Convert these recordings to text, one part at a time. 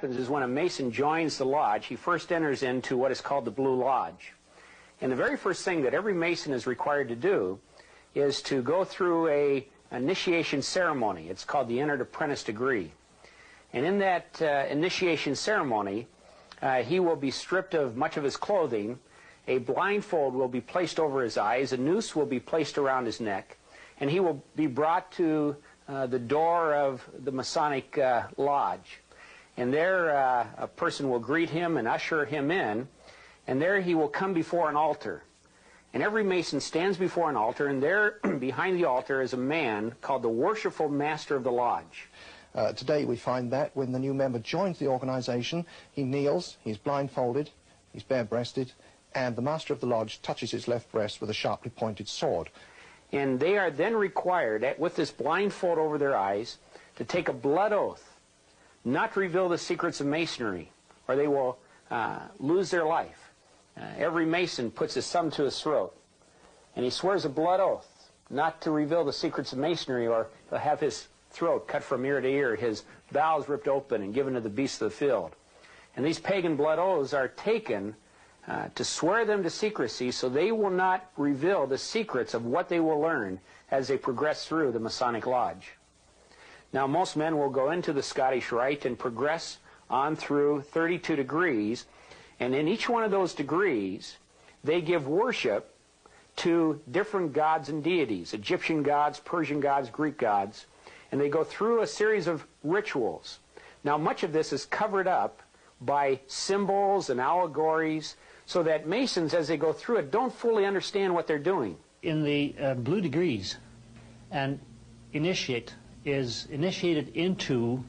Is when a Mason joins the lodge, he first enters into what is called the Blue Lodge. And the very first thing that every Mason is required to do is to go through an initiation ceremony. It's called the Entered Apprentice Degree. And in that initiation ceremony, he will be stripped of much of his clothing. A blindfold will be placed over his eyes. A noose will be placed around his neck. And he will be brought to the door of the Masonic lodge. And there a person will greet him and usher him in, and there he will come before an altar. And every Mason stands before an altar, and there behind the altar is a man called the Worshipful Master of the Lodge. Today we find that when the new member joins the organization, he kneels, he's blindfolded, he's bare-breasted, and the Master of the Lodge touches his left breast with a sharply pointed sword. And they are then required, with this blindfold over their eyes, to take a blood oath not to reveal the secrets of Masonry, or they will lose their life. Every Mason puts his thumb to his throat, and he swears a blood oath not to reveal the secrets of Masonry, or he'll have his throat cut from ear to ear, his bowels ripped open and given to the beasts of the field. And these pagan blood oaths are taken to swear them to secrecy, so they will not reveal the secrets of what they will learn as they progress through the Masonic Lodge. Now, most men will go into the Scottish Rite and progress on through 32 degrees, and in each one of those degrees, they give worship to different gods and deities, Egyptian gods, Persian gods, Greek gods, and they go through a series of rituals. Now, much of this is covered up by symbols and allegories, so that Masons, as they go through it, don't fully understand what they're doing. In the blue degrees, an initiate is initiated into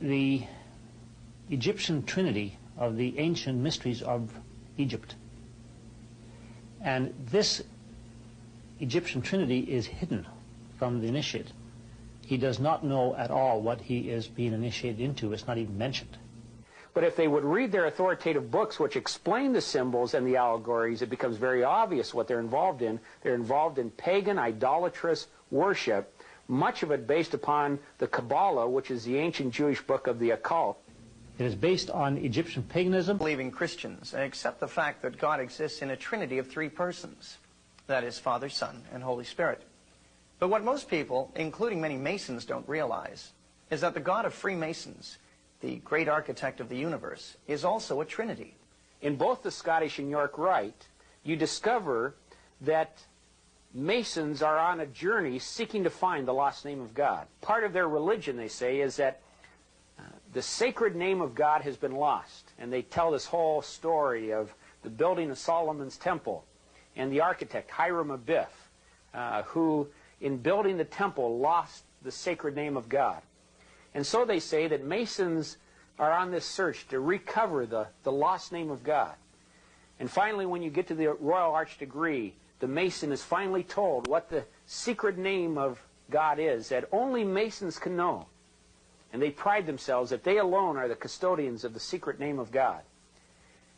the Egyptian trinity of the ancient mysteries of Egypt. And this Egyptian trinity is hidden from the initiate. He does not know at all what he is being initiated into. It's not even mentioned. But if they would read their authoritative books which explain the symbols and the allegories, it becomes very obvious what they're involved in. They're involved in pagan, idolatrous worship, much of it based upon the Kabbalah, which is the ancient Jewish book of the occult. It is based on Egyptian paganism. Believing Christians accept the fact that God exists in a trinity of three persons. That is, Father, Son, and Holy Spirit. But what most people, including many Masons, don't realize is that the God of Freemasons, the great architect of the universe, is also a trinity. In both the Scottish and York Rite, you discover that Masons are on a journey seeking to find the lost name of God. Part of their religion, they say, is that the sacred name of God has been lost. And they tell this whole story of the building of Solomon's temple and the architect, Hiram Abiff, who, in building the temple, lost the sacred name of God. And so they say that Masons are on this search to recover the lost name of God. And finally, when you get to the Royal Arch degree, the Mason is finally told what the secret name of God is that only Masons can know. And they pride themselves that they alone are the custodians of the secret name of God.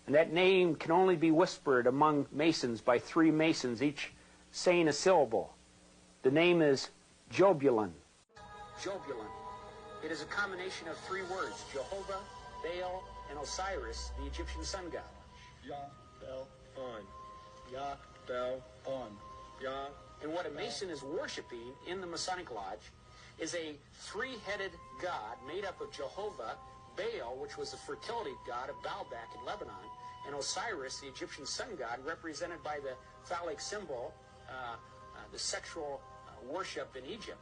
And that name can only be whispered among Masons by three Masons, each saying a syllable. The name is Jobulon. Jobulon. It is a combination of three words, Jehovah, Baal, and Osiris, the Egyptian sun god. Yah, Bel, On. Yah, Bel, On. Yah. And what a Mason is worshiping in the Masonic Lodge is a three-headed god made up of Jehovah, Baal, which was the fertility god of Baalbek in Lebanon, and Osiris, the Egyptian sun god, represented by the phallic symbol, the sexual worship in Egypt.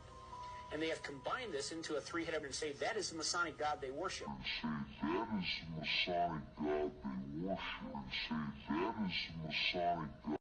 And they have combined this into a three-headed and say that is the Masonic God they worship. And say that is the Masonic God they worship. And say that is the Masonic God.